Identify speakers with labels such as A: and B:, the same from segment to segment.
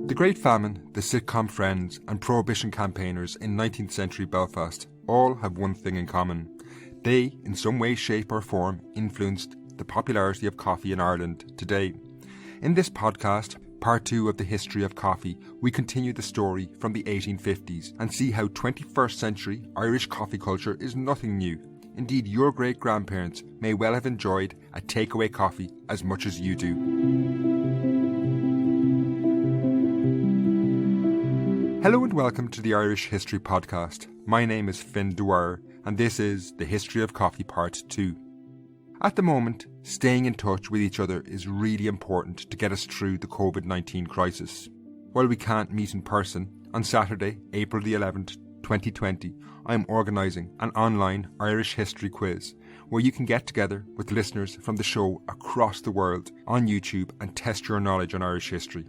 A: The Great Famine, the Sitcom Friends and Prohibition campaigners in 19th century Belfast all have one thing in common. They, in some way, shape or form, influenced the popularity of coffee in Ireland today. In this podcast, part 2 of the history of coffee, we continue the story from the 1850s and see how 21st century Irish coffee culture is nothing new. Indeed, your great-grandparents may well have enjoyed a takeaway coffee as much as you do. Hello and welcome to the Irish History Podcast. My name is Finn Dwyer and this is the History of Coffee Part 2. At the moment, staying in touch with each other is really important to get us through the COVID-19 crisis. While we can't meet in person, on Saturday, April the 11th, 2020, I am organising an online Irish history quiz where you can get together with listeners from the show across the world on YouTube and test your knowledge on Irish history.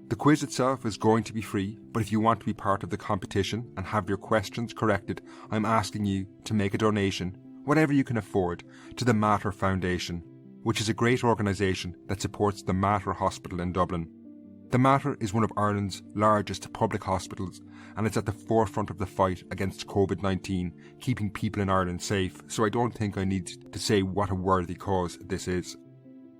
A: The quiz itself is going to be free, but if you want to be part of the competition and have your questions corrected, I'm asking you to make a donation, whatever you can afford, to the Mater Foundation, which is a great organisation that supports the Mater Hospital in Dublin. The Mater is one of Ireland's largest public hospitals and it's at the forefront of the fight against COVID-19, keeping people in Ireland safe, so I don't think I need to say what a worthy cause this is.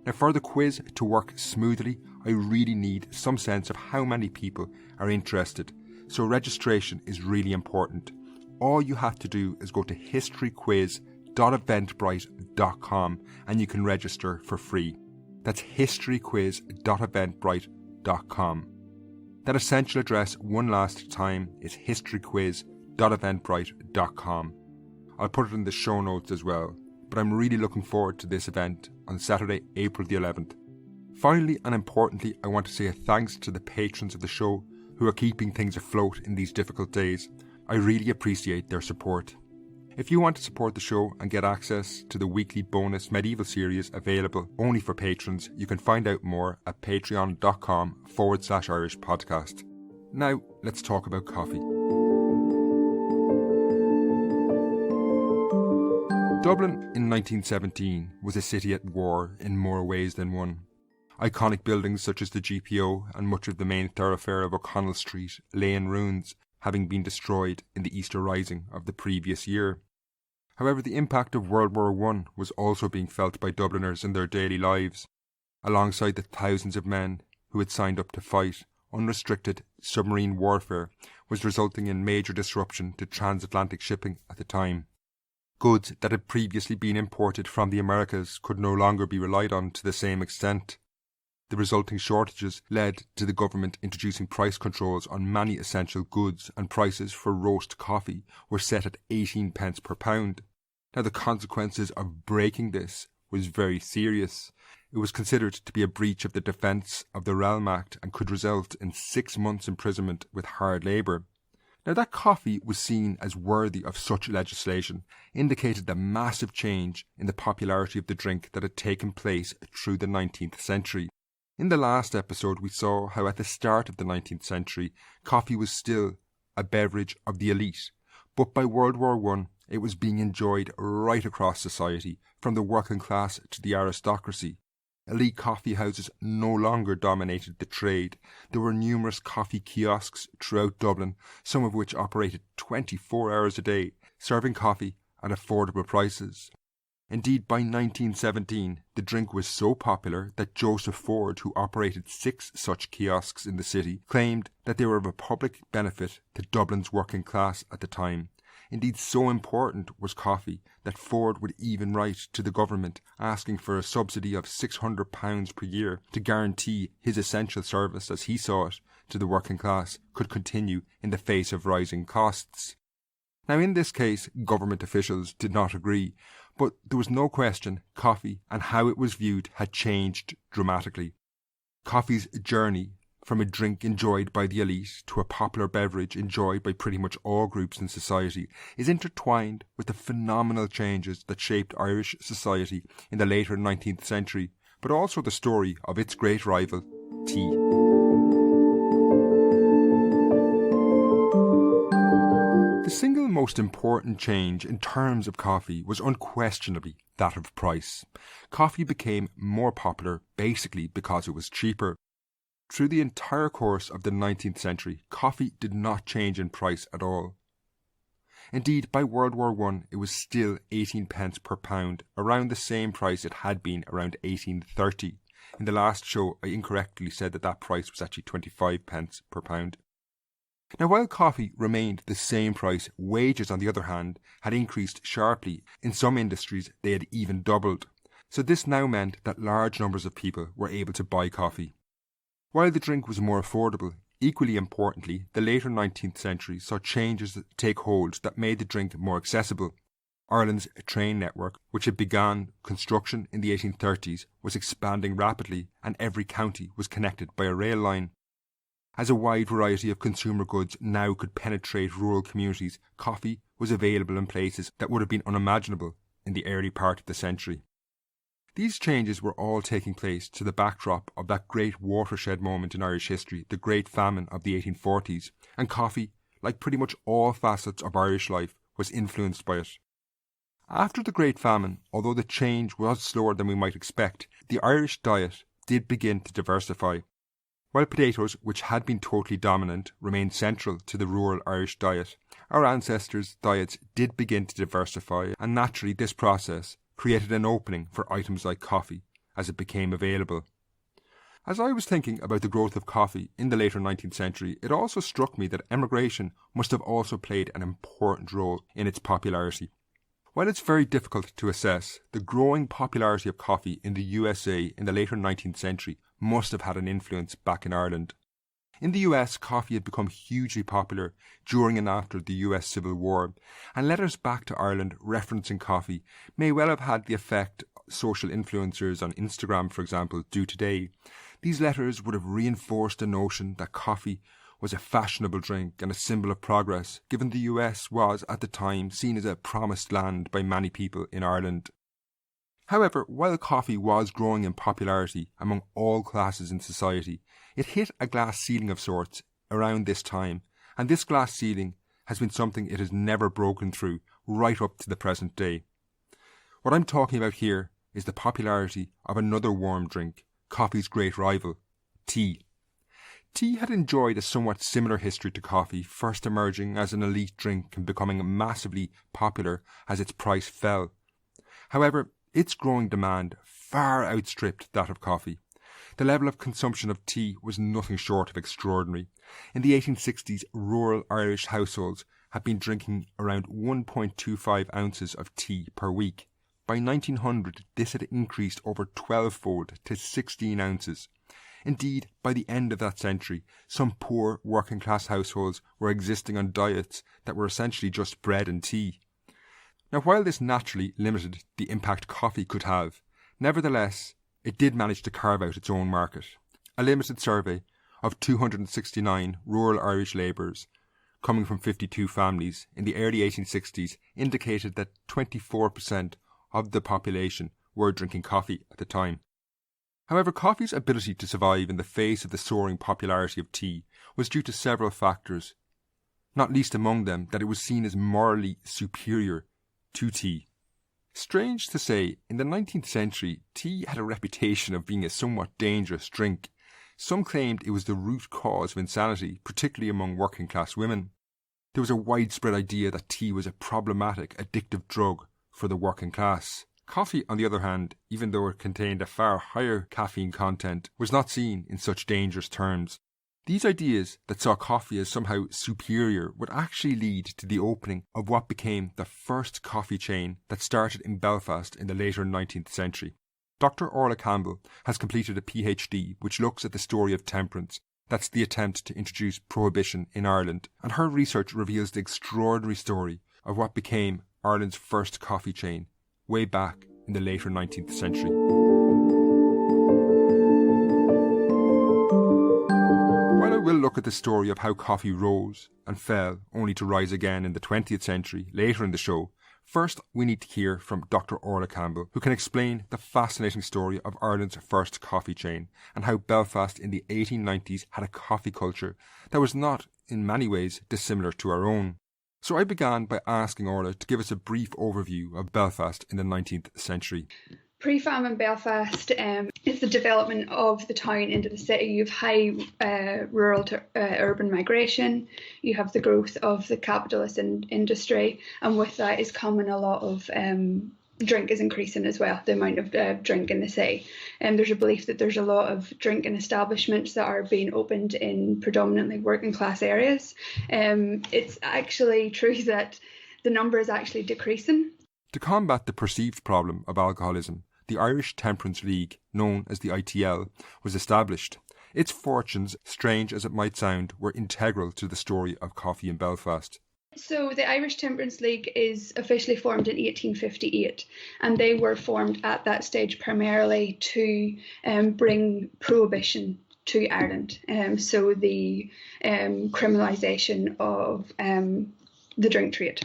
A: Now, for the quiz to work smoothly, I really need some sense of how many people are interested, so registration is really important. All you have to do is go to historyquiz.eventbrite.com and you can register for free. That's historyquiz.eventbrite.com. That essential address one last time is historyquiz.eventbrite.com. I'll put it in the show notes as well, but I'm really looking forward to this event on Saturday, April the 11th. Finally and importantly, I want to say a thanks to the patrons of the show who are keeping things afloat in these difficult days. I really appreciate their support. If you want to support the show and get access to the weekly bonus medieval series available only for patrons, you can find out more at patreon.com/Irish podcast. Now, let's talk about coffee. Dublin in 1917 was a city at war in more ways than one. Iconic buildings such as the GPO and much of the main thoroughfare of O'Connell Street lay in ruins, having been destroyed in the Easter Rising of the previous year. However, the impact of World War I was also being felt by Dubliners in their daily lives. Alongside the thousands of men who had signed up to fight, unrestricted submarine warfare was resulting in major disruption to transatlantic shipping at the time. Goods that had previously been imported from the Americas could no longer be relied on to the same extent. The resulting shortages led to the government introducing price controls on many essential goods, and prices for roast coffee were set at 18 pence per pound. Now, the consequences of breaking this was very serious. It was considered to be a breach of the Defence of the Realm Act and could result in 6 months' imprisonment with hard labour. Now, that coffee was seen as worthy of such legislation indicated the massive change in the popularity of the drink that had taken place through the 19th century. In the last episode, we saw how at the start of the 19th century, coffee was still a beverage of the elite, but by World War I, it was being enjoyed right across society, from the working class to the aristocracy. Elite coffee houses no longer dominated the trade. There were numerous coffee kiosks throughout Dublin, some of which operated 24 hours a day, serving coffee at affordable prices. Indeed, by 1917, the drink was so popular that Joseph Ford, who operated 6 such kiosks in the city, claimed that they were of a public benefit to Dublin's working class at the time. Indeed, so important was coffee that Ford would even write to the government asking for a subsidy of £600 per year to guarantee his essential service, as he saw it, to the working class could continue in the face of rising costs. Now, in this case, government officials did not agree, but there was no question coffee and how it was viewed had changed dramatically. Coffee's journey from a drink enjoyed by the elite to a popular beverage enjoyed by pretty much all groups in society is intertwined with the phenomenal changes that shaped Irish society in the later 19th century, but also the story of its great rival, tea. The single most important change in terms of coffee was unquestionably that of price. Coffee became more popular basically because it was cheaper. through the entire course of the 19th century, coffee did not change in price at all. Indeed, by World War I, it was still 18 pence per pound, around the same price it had been around 1830. In the last show, I incorrectly said that price was actually 25 pence per pound. Now, while coffee remained the same price, wages, on the other hand, had increased sharply. In some industries, they had even doubled. So this now meant that large numbers of people were able to buy coffee. While the drink was more affordable, equally importantly, the later 19th century saw changes take hold that made the drink more accessible. Ireland's train network, which had begun construction in the 1830s, was expanding rapidly, and every county was connected by a rail line. As a wide variety of consumer goods now could penetrate rural communities, coffee was available in places that would have been unimaginable in the early part of the century. These changes were all taking place to the backdrop of that great watershed moment in Irish history, the Great Famine of the 1840s, and coffee, like pretty much all facets of Irish life, was influenced by it. After the Great Famine, although the change was slower than we might expect, the Irish diet did begin to diversify. While potatoes, which had been totally dominant, remained central to the rural Irish diet, our ancestors' diets did begin to diversify, and naturally this process created an opening for items like coffee as it became available. As I was thinking about the growth of coffee in the later 19th century, it also struck me that emigration must have also played an important role in its popularity. While it's very difficult to assess, the growing popularity of coffee in the USA in the later 19th century must have had an influence back in Ireland. In the US, coffee had become hugely popular during and after the US Civil War, and letters back to Ireland referencing coffee may well have had the effect social influencers on Instagram, for example, do today. These letters would have reinforced the notion that coffee was a fashionable drink and a symbol of progress, given the US was, at the time, seen as a promised land by many people in Ireland. However, while coffee was growing in popularity among all classes in society, it hit a glass ceiling of sorts around this time, and this glass ceiling has been something it has never broken through right up to the present day. What I'm talking about here is the popularity of another warm drink, coffee's great rival, tea. Tea had enjoyed a somewhat similar history to coffee, first emerging as an elite drink and becoming massively popular as its price fell. However, its growing demand far outstripped that of coffee. The level of consumption of tea was nothing short of extraordinary. In the 1860s, rural Irish households had been drinking around 1.25 ounces of tea per week. By 1900, this had increased over 12-fold to 16 ounces. Indeed, by the end of that century, some poor working-class households were existing on diets that were essentially just bread and tea. Now, while this naturally limited the impact coffee could have, nevertheless, it did manage to carve out its own market. A limited survey of 269 rural Irish labourers, coming from 52 families in the early 1860s, indicated that 24% of the population were drinking coffee at the time. However, coffee's ability to survive in the face of the soaring popularity of tea was due to several factors, not least among them that it was seen as morally superior to tea. Strange to say, in the 19th century, tea had a reputation of being a somewhat dangerous drink. Some claimed it was the root cause of insanity, particularly among working class women. There was a widespread idea that tea was a problematic, addictive drug for the working class. Coffee, on the other hand, even though it contained a far higher caffeine content, was not seen in such dangerous terms. These ideas that saw coffee as somehow superior would actually lead to the opening of what became the first coffee chain that started in Belfast in the later 19th century. Dr Orla Campbell has completed a PhD which looks at the story of Temperance. That's the attempt to introduce prohibition in Ireland, and her research reveals the extraordinary story of what became Ireland's first coffee chain way back in the later 19th century. While I will look at the story of how coffee rose and fell only to rise again in the 20th century later in the show, first we need to hear from Dr Orla Campbell, who can explain the fascinating story of Ireland's first coffee chain and how Belfast in the 1890s had a coffee culture that was not, in many ways, dissimilar to our own. So I began by asking Orla to give us a brief overview of Belfast in the 19th century.
B: Pre-famine Belfast is the development of the town into the city. You have high rural to urban migration. You have the growth of the capitalist industry, and with that is coming a lot of drink is increasing as well, the amount of drink in the city. And there's a belief that there's a lot of drinking establishments that are being opened in predominantly working class areas. It's actually true that the number is actually decreasing.
A: To combat the perceived problem of alcoholism, the Irish Temperance League, known as the ITL, was established. Its fortunes, strange as it might sound, were integral to the story of coffee in Belfast.
B: So the Irish Temperance League is officially formed in 1858, and they were formed at that stage primarily to bring prohibition to Ireland. So the criminalisation of the drink trade.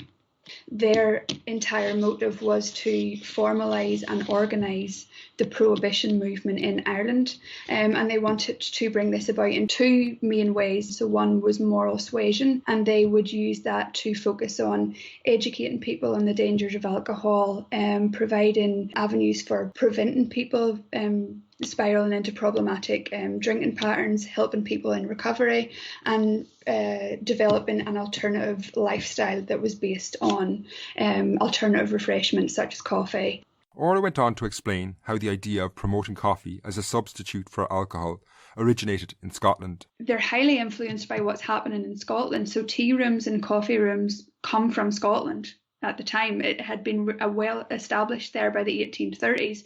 B: Their entire motive was to formalise and organise the prohibition movement in Ireland, and they wanted to bring this about in two main ways. So one was moral suasion, and they would use that to focus on educating people on the dangers of alcohol, providing avenues for preventing people spiralling into problematic drinking patterns, helping people in recovery, and developing an alternative lifestyle that was based on alternative refreshments such as coffee.
A: Orla went on to explain how the idea of promoting coffee as a substitute for alcohol originated in Scotland.
B: They're highly influenced by what's happening in Scotland. So tea rooms and coffee rooms come from Scotland at the time. It had been well established there by the 1830s.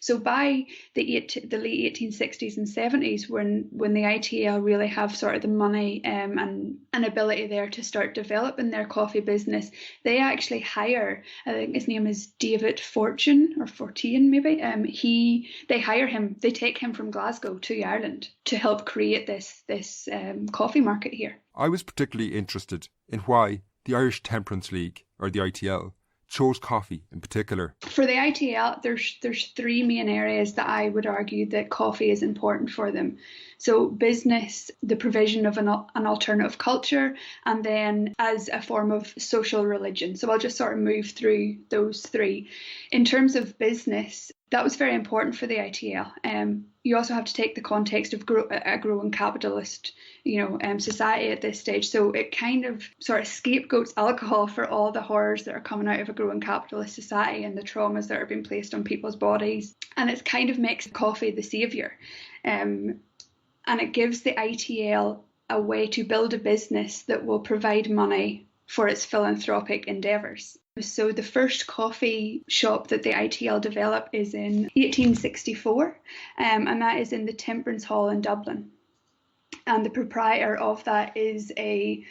B: So by the late 1860s and 70s, when the ITL really have sort of the money and an ability there to start developing their coffee business, they actually hire, I think his name is David Fortune or Fortune maybe. They hire him, they take him from Glasgow to Ireland to help create this coffee market here.
A: I was particularly interested in why the Irish Temperance League, or the ITL, chose coffee in particular.
B: For the ITL, there's three main areas that I would argue that coffee is important for them. So business, the provision of an alternative culture, and then as a form of social religion. So I'll just sort of move through those three. In terms of business, that was very important for the ITL. You also have to take the context of a growing capitalist, society at this stage. So it kind of sort of scapegoats alcohol for all the horrors that are coming out of a growing capitalist society and the traumas that are being placed on people's bodies. And it kind of makes coffee the saviour. And it gives the ITL a way to build a business that will provide money for its philanthropic endeavours. So the first coffee shop that the ITL developed is in 1864, and that is in the Temperance Hall in Dublin. And the proprietor of that is a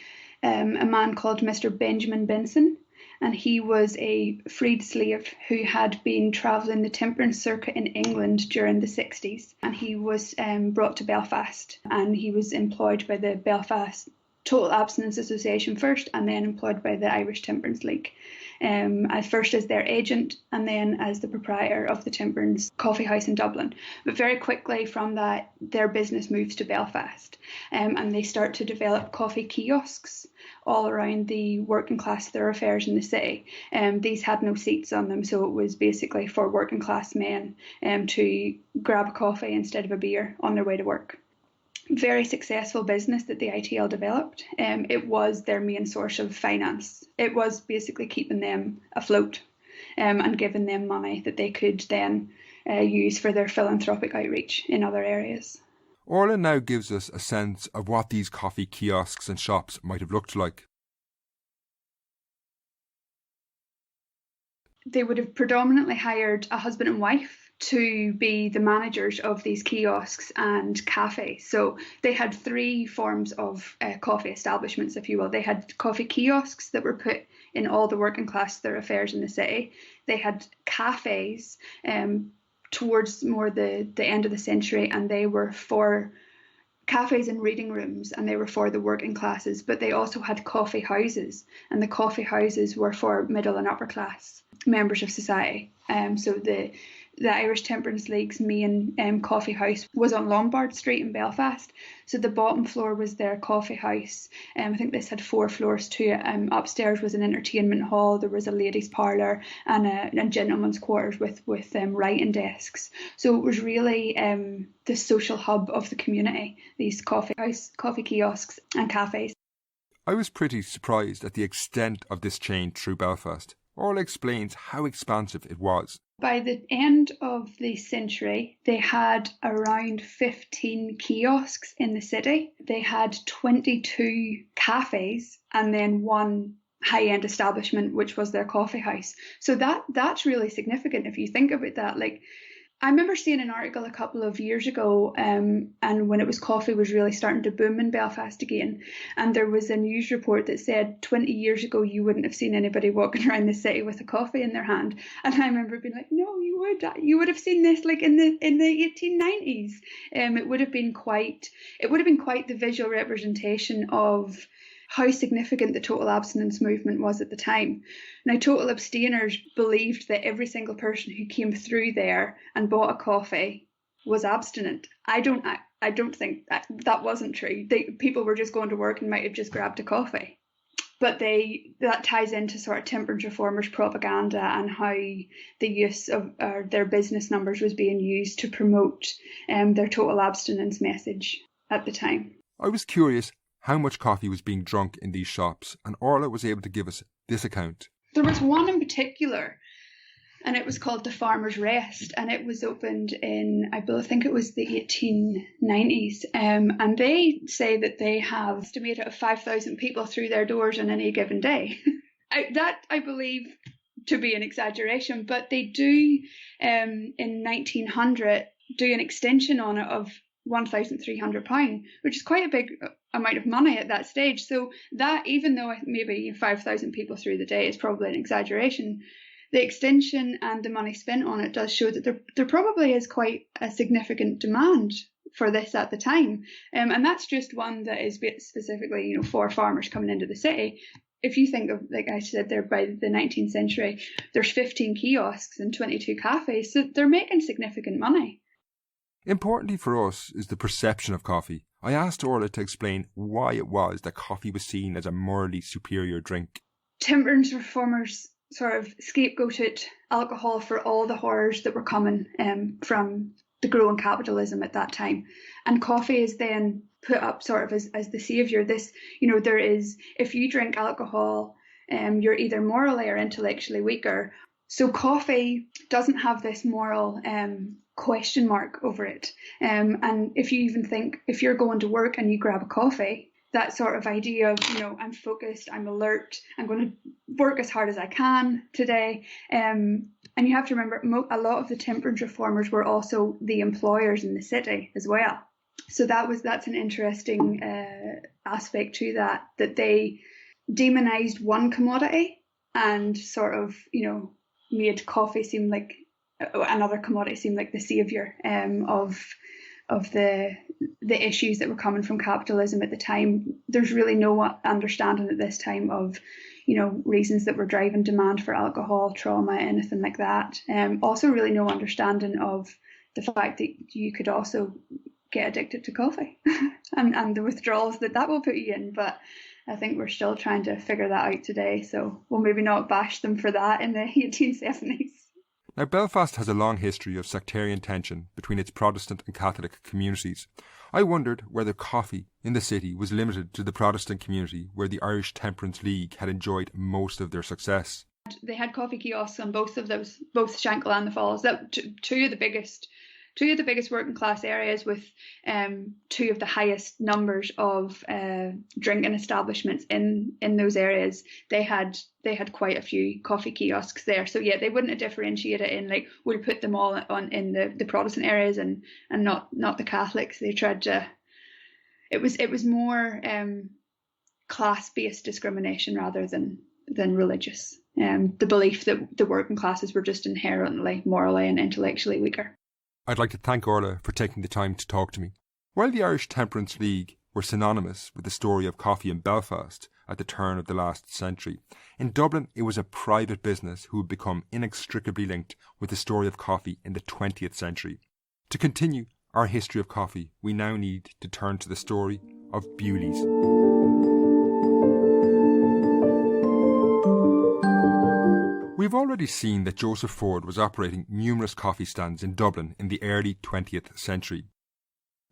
B: man called Mr. Benjamin Benson, and he was a freed slave who had been travelling the temperance circuit in England during the 60s, and he was brought to Belfast, and he was employed by the Belfast Total Abstinence Association first, and then employed by the Irish Temperance League. At first as their agent and then as the proprietor of the Temperance Coffee House in Dublin. But very quickly from that, their business moves to Belfast, and they start to develop coffee kiosks all around the working class thoroughfares in the city. These had no seats on them, so it was basically for working class men to grab a coffee instead of a beer on their way to work. Very successful business that the ITL developed. It was their main source of finance. It was basically keeping them afloat and giving them money that they could then use for their philanthropic outreach in other areas.
A: Orla now gives us a sense of what these coffee kiosks and shops might have looked like.
B: They would have predominantly hired a husband and wife to be the managers of these kiosks and cafes. So they had three forms of coffee establishments, if you will. They had coffee kiosks that were put in all the working class thoroughfares in the city. They had cafes towards more the end of the century, and they were for cafes and reading rooms, and they were for the working classes. But they also had coffee houses, and the coffee houses were for middle and upper class members of society. So the Irish Temperance League's main coffee house was on Lombard Street in Belfast. So the bottom floor was their coffee house. I think this had 4 floors to it. Upstairs was an entertainment hall. There was a ladies' parlour and a gentleman's quarters with writing desks. So it was really the social hub of the community, these coffee kiosks and cafes.
A: I was pretty surprised at the extent of this chain through Belfast. Orla explains how expansive it was.
B: By the end of the century, they had around 15 kiosks in the city. They had 22 cafes and then 1 high-end establishment, which was their coffee house. So that's really significant if you think about that. Like, I remember seeing an article a couple of years ago, and when it was coffee was really starting to boom in Belfast again, and there was a news report that said 20 years ago you wouldn't have seen anybody walking around the city with a coffee in their hand. And I remember being like, no, you would have seen this like in the 1890s. It would have been quite the visual representation of how significant the total abstinence movement was at the time. Now, total abstainers believed that every single person who came through there and bought a coffee was abstinent. I don't think that wasn't true. People were just going to work and might have just grabbed a coffee. But that ties into sort of temperance reformers' propaganda and how the use of their business numbers was being used to promote their total abstinence message at the time.
A: I was curious how much coffee was being drunk in these shops, and Orla was able to give us this account.
B: There was one in particular, and it was called the Farmer's Rest, and it was opened in, I think it was the 1890s, and they say that they have estimated of 5,000 people through their doors on any given day. I believe to be an exaggeration, but they do, in 1900, do an extension on it of £1,300, which is quite a big amount of money at that stage. So that, even though maybe 5,000 people through the day is probably an exaggeration, the extension and the money spent on it does show that there probably is quite a significant demand for this at the time. And that's just one that is specifically, for farmers coming into the city. If you think of, like I said there, by the 19th century, there's 15 kiosks and 22 cafes, so they're making significant money.
A: Importantly for us is the perception of coffee. I asked Orla to explain why it was that coffee was seen as a morally superior drink.
B: Temperance reformers sort of scapegoated alcohol for all the horrors that were coming from the growing capitalism at that time. And coffee is then put up sort of as the saviour. This, there is, if you drink alcohol, you're either morally or intellectually weaker. So coffee doesn't have this moral question mark over it. And if you even think, if you're going to work and you grab a coffee, that sort of idea of, I'm focused, I'm alert, I'm going to work as hard as I can today. And you have to remember, a lot of the temperance reformers were also the employers in the city as well. So that's an interesting aspect to that they demonized one commodity and sort of, made coffee seem like another commodity, seem like the saviour of the issues that were coming from capitalism at the time. There's really no understanding at this time of, reasons that were driving demand for alcohol, trauma, anything like that. Also really no understanding of the fact that you could also get addicted to coffee and the withdrawals that will put you in. But I think we're still trying to figure that out today, so we'll maybe not bash them for that in the 1870s.
A: Now, Belfast has a long history of sectarian tension between its Protestant and Catholic communities. I wondered whether coffee in the city was limited to the Protestant community where the Irish Temperance League had enjoyed most of their success.
B: They had coffee kiosks on both of those, both Shankill and the Falls. That two of the biggest working class areas with two of the highest numbers of drinking establishments in those areas. They had quite a few coffee kiosks there. So yeah, they wouldn't have differentiated in like we'll put them all in the Protestant areas and not the Catholics. They tried to. It was more class-based discrimination rather than religious. The belief that the working classes were just inherently morally and intellectually weaker.
A: I'd like to thank Orla for taking the time to talk to me. While the Irish Temperance League were synonymous with the story of coffee in Belfast, at the turn of the last century. In Dublin, it was a private business who would become inextricably linked with the story of coffee in the 20th century. To continue our history of coffee, we now need to turn to the story of Bewley's. We've already seen that Joseph Ford was operating numerous coffee stands in Dublin in the early 20th century.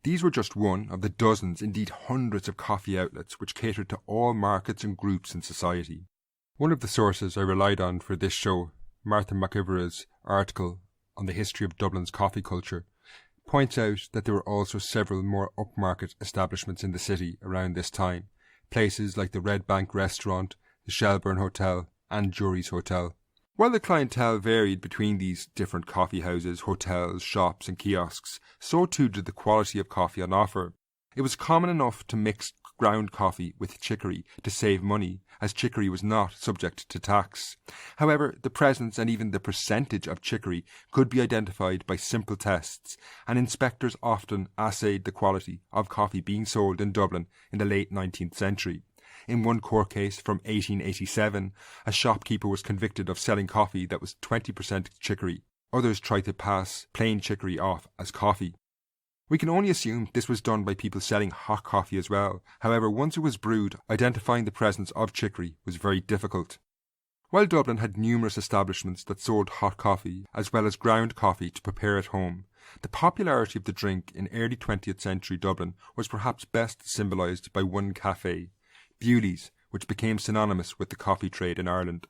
A: These were just one of the dozens, indeed hundreds of coffee outlets which catered to all markets and groups in society. One of the sources I relied on for this show, Martha McIvera's article on the history of Dublin's coffee culture, points out that there were also several more upmarket establishments in the city around this time, places like the Red Bank Restaurant, the Shelbourne Hotel and Jury's Hotel. While the clientele varied between these different coffee houses, hotels, shops and kiosks, so too did the quality of coffee on offer. It was common enough to mix ground coffee with chicory to save money, as chicory was not subject to tax. However, the presence and even the percentage of chicory could be identified by simple tests, and inspectors often assayed the quality of coffee being sold in Dublin in the late 19th century. In one court case from 1887, a shopkeeper was convicted of selling coffee that was 20% chicory. Others tried to pass plain chicory off as coffee. We can only assume this was done by people selling hot coffee as well. However, once it was brewed, identifying the presence of chicory was very difficult. While Dublin had numerous establishments that sold hot coffee as well as ground coffee to prepare at home, the popularity of the drink in early 20th century Dublin was perhaps best symbolised by one cafe, Bewley's, which became synonymous with the coffee trade in Ireland.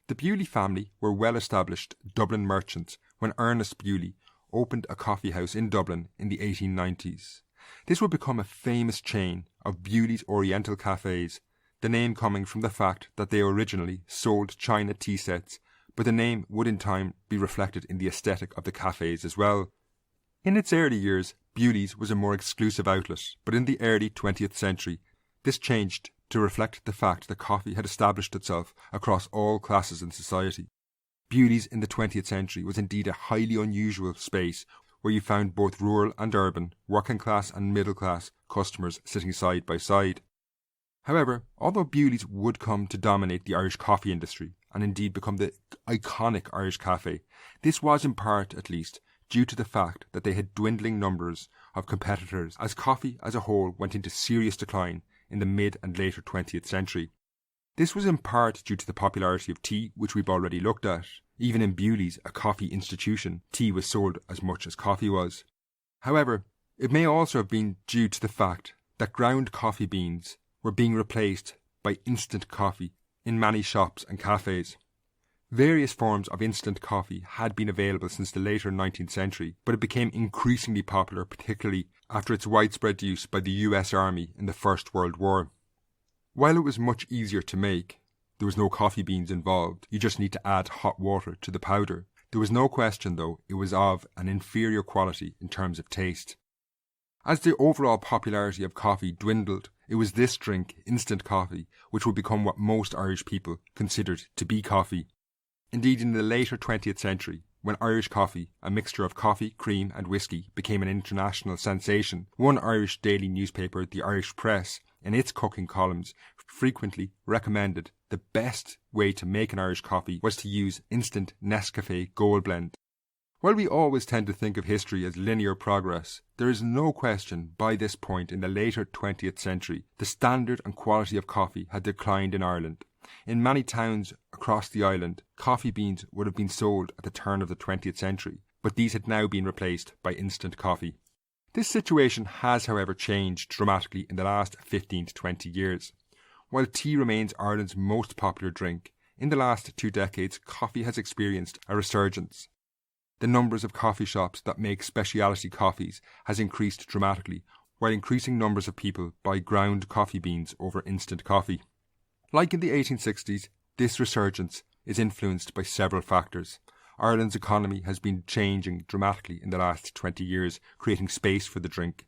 A: The Bewley family were well-established Dublin merchants when Ernest Bewley opened a coffee house in Dublin in the 1890s. This would become a famous chain of Bewley's Oriental cafes, the name coming from the fact that they originally sold China tea sets, but the name would in time be reflected in the aesthetic of the cafes as well. In its early years, Bewley's was a more exclusive outlet, but in the early 20th century, this changed to reflect the fact that coffee had established itself across all classes in society. Bewley's in the 20th century was indeed a highly unusual space where you found both rural and urban, working class and middle class customers sitting side by side. However, although Bewley's would come to dominate the Irish coffee industry and indeed become the iconic Irish cafe, this was in part at least due to the fact that they had dwindling numbers of competitors as coffee as a whole went into serious decline in the mid and later 20th century. This was in part due to the popularity of tea, which we've already looked at. Even in Bewley's, a coffee institution, tea was sold as much as coffee was. However, it may also have been due to the fact that ground coffee beans were being replaced by instant coffee in many shops and cafes. Various forms of instant coffee had been available since the later 19th century, but it became increasingly popular, particularly after its widespread use by the US Army in the First World War. While it was much easier to make, there was no coffee beans involved. You just need to add hot water to the powder. There was no question, though, it was of an inferior quality in terms of taste. As the overall popularity of coffee dwindled, it was this drink, instant coffee, which would become what most Irish people considered to be coffee. Indeed, in the later 20th century, when Irish coffee, a mixture of coffee, cream and whiskey, became an international sensation, one Irish daily newspaper, the Irish Press, in its cooking columns, frequently recommended the best way to make an Irish coffee was to use instant Nescafe Gold Blend. While we always tend to think of history as linear progress, there is no question by this point in the later 20th century the standard and quality of coffee had declined in Ireland. In many towns across the island, coffee beans would have been sold at the turn of the 20th century, but these had now been replaced by instant coffee. This situation has, however, changed dramatically in the last 15 to 20 years. While tea remains Ireland's most popular drink, in the last 2 decades, coffee has experienced a resurgence. The numbers of coffee shops that make specialty coffees has increased dramatically, while increasing numbers of people buy ground coffee beans over instant coffee. Like in the 1860s, this resurgence is influenced by several factors. Ireland's economy has been changing dramatically in the last 20 years, creating space for the drink.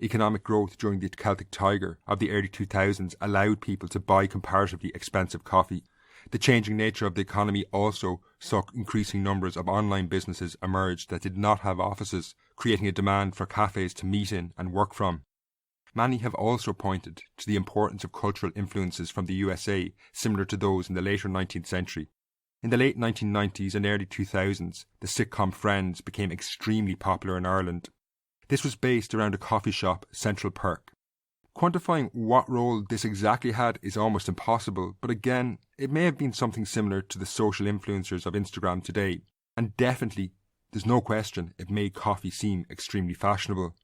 A: Economic growth during the Celtic Tiger of the early 2000s allowed people to buy comparatively expensive coffee. The changing nature of the economy also saw increasing numbers of online businesses emerge that did not have offices, creating a demand for cafes to meet in and work from. Many have also pointed to the importance of cultural influences from the USA similar to those in the later 19th century. In the late 1990s and early 2000s, the sitcom Friends became extremely popular in Ireland. This was based around a coffee shop, Central Perk. Quantifying what role this exactly had is almost impossible, but again, it may have been something similar to the social influencers of Instagram today, and definitely, there's no question, it made coffee seem extremely fashionable.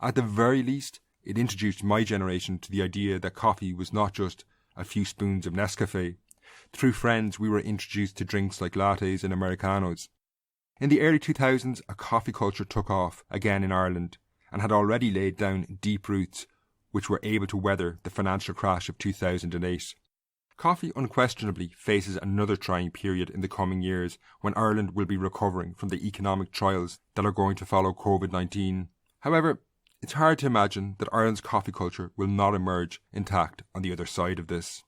A: At the very least, it introduced my generation to the idea that coffee was not just a few spoons of Nescafe. Through Friends, we were introduced to drinks like lattes and Americanos. In the early 2000s, a coffee culture took off again in Ireland and had already laid down deep roots which were able to weather the financial crash of 2008. Coffee unquestionably faces another trying period in the coming years when Ireland will be recovering from the economic trials that are going to follow COVID-19. However, it's hard to imagine that Ireland's coffee culture will not emerge intact on the other side of this.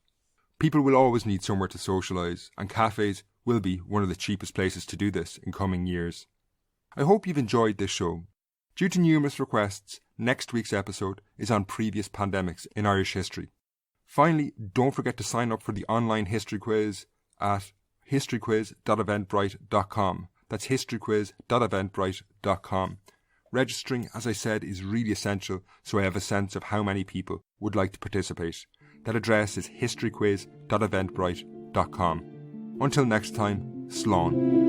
A: People will always need somewhere to socialise, and cafes will be one of the cheapest places to do this in coming years. I hope you've enjoyed this show. Due to numerous requests, next week's episode is on previous pandemics in Irish history. Finally, don't forget to sign up for the online history quiz at historyquiz.eventbrite.com. That's historyquiz.eventbrite.com. Registering, as I said, is really essential so I have a sense of how many people would like to participate. That address is historyquiz.eventbrite.com. Until next time, slán.